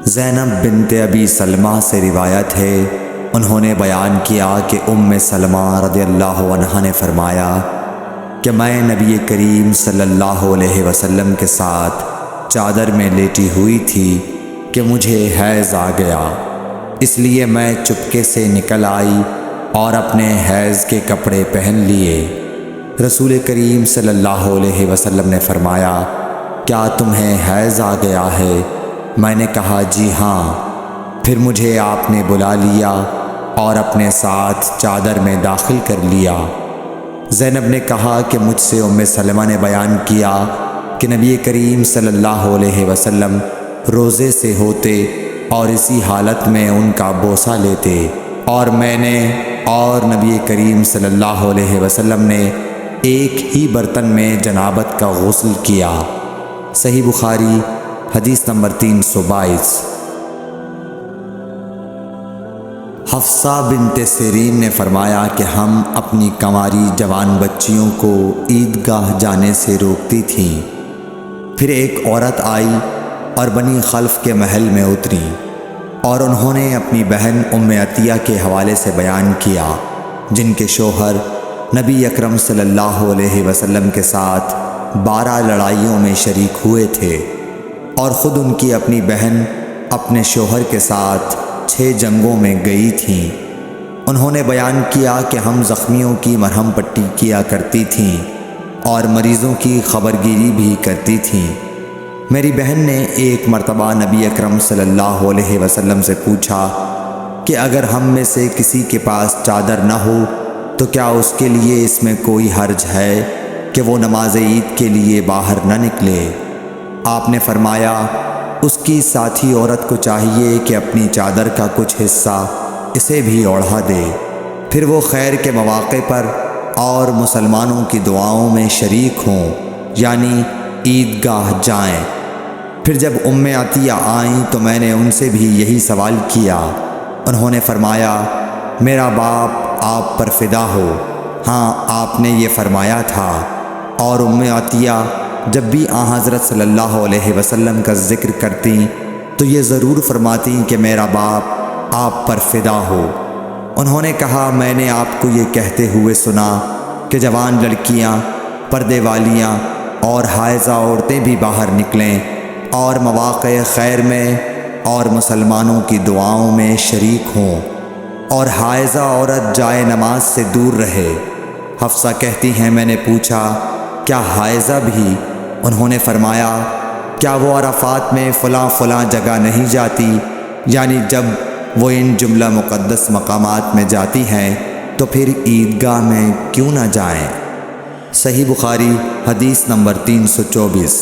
زینب بنت ابی سلمہ سے روایت ہے، انہوں نے بیان کیا کہ ام سلمہ رضی اللہ عنہا نے فرمایا کہ میں نبی کریم صلی اللہ علیہ وسلم کے ساتھ چادر میں لیٹی ہوئی تھی کہ مجھے حیض آ گیا، اس لیے میں چپکے سے نکل آئی اور اپنے حیض کے کپڑے پہن لیے۔ رسول کریم صلی اللہ علیہ وسلم نے فرمایا، کیا تمہیں حیض آ گیا ہے؟ میں نے کہا جی ہاں۔ پھر مجھے آپ نے بلا لیا اور اپنے ساتھ چادر میں داخل کر لیا۔ زینب نے کہا کہ مجھ سے ام سلمہ نے بیان کیا کہ نبی کریم صلی اللہ علیہ وسلم روزے سے ہوتے اور اسی حالت میں ان کا بوسہ لیتے، اور میں نے اور نبی کریم صلی اللہ علیہ وسلم نے ایک ہی برتن میں جنابت کا غسل کیا۔ صحیح بخاری حدیث نمبر 322۔ حفصہ بنت سیرین نے فرمایا کہ ہم اپنی کنواری جوان بچیوں کو عیدگاہ جانے سے روکتی تھیں۔ پھر ایک عورت آئی اور بنی خلف کے محل میں اتری، اور انہوں نے اپنی بہن ام عطیہ کے حوالے سے بیان کیا، جن کے شوہر نبی اکرم صلی اللہ علیہ وسلم کے ساتھ 12 لڑائیوں میں شریک ہوئے تھے، اور خود ان کی اپنی بہن اپنے شوہر کے ساتھ 6 جنگوں میں گئی تھیں۔ انہوں نے بیان کیا کہ ہم زخمیوں کی مرہم پٹی کیا کرتی تھیں اور مریضوں کی خبرگیری بھی کرتی تھیں۔ میری بہن نے ایک مرتبہ نبی اکرم صلی اللہ علیہ وسلم سے پوچھا کہ اگر ہم میں سے کسی کے پاس چادر نہ ہو تو کیا اس کے لیے اس میں کوئی حرج ہے کہ وہ نماز عید کے لیے باہر نہ نکلے؟ آپ نے فرمایا، اس کی ساتھی عورت کو چاہیے کہ اپنی چادر کا کچھ حصہ اسے بھی اوڑھا دے، پھر وہ خیر کے مواقع پر اور مسلمانوں کی دعاؤں میں شریک ہوں، یعنی عیدگاہ جائیں۔ پھر جب ام عطیہ آئیں تو میں نے ان سے بھی یہی سوال کیا۔ انہوں نے فرمایا، میرا باپ آپ پر فدا ہو، ہاں آپ نے یہ فرمایا تھا۔ اور ام عطیہ جب بھی حضرت صلی اللہ علیہ وسلم کا ذکر کرتی تو یہ ضرور فرماتی کہ میرا باپ آپ پر فدا ہو۔ انہوں نے کہا، میں نے آپ کو یہ کہتے ہوئے سنا کہ جوان لڑکیاں، پردے والیاں اور حائضہ عورتیں بھی باہر نکلیں اور مواقع خیر میں اور مسلمانوں کی دعاؤں میں شریک ہوں، اور حائضہ عورت جائے نماز سے دور رہے۔ حفصہ کہتی ہیں، میں نے پوچھا، کیا حائضہ بھی؟ انہوں نے فرمایا، کیا وہ عرفات میں فلاں فلاں جگہ نہیں جاتی؟ یعنی جب وہ ان جملہ مقدس مقامات میں جاتی ہیں تو پھر عیدگاہ میں کیوں نہ جائیں؟ صحیح بخاری حدیث نمبر 324۔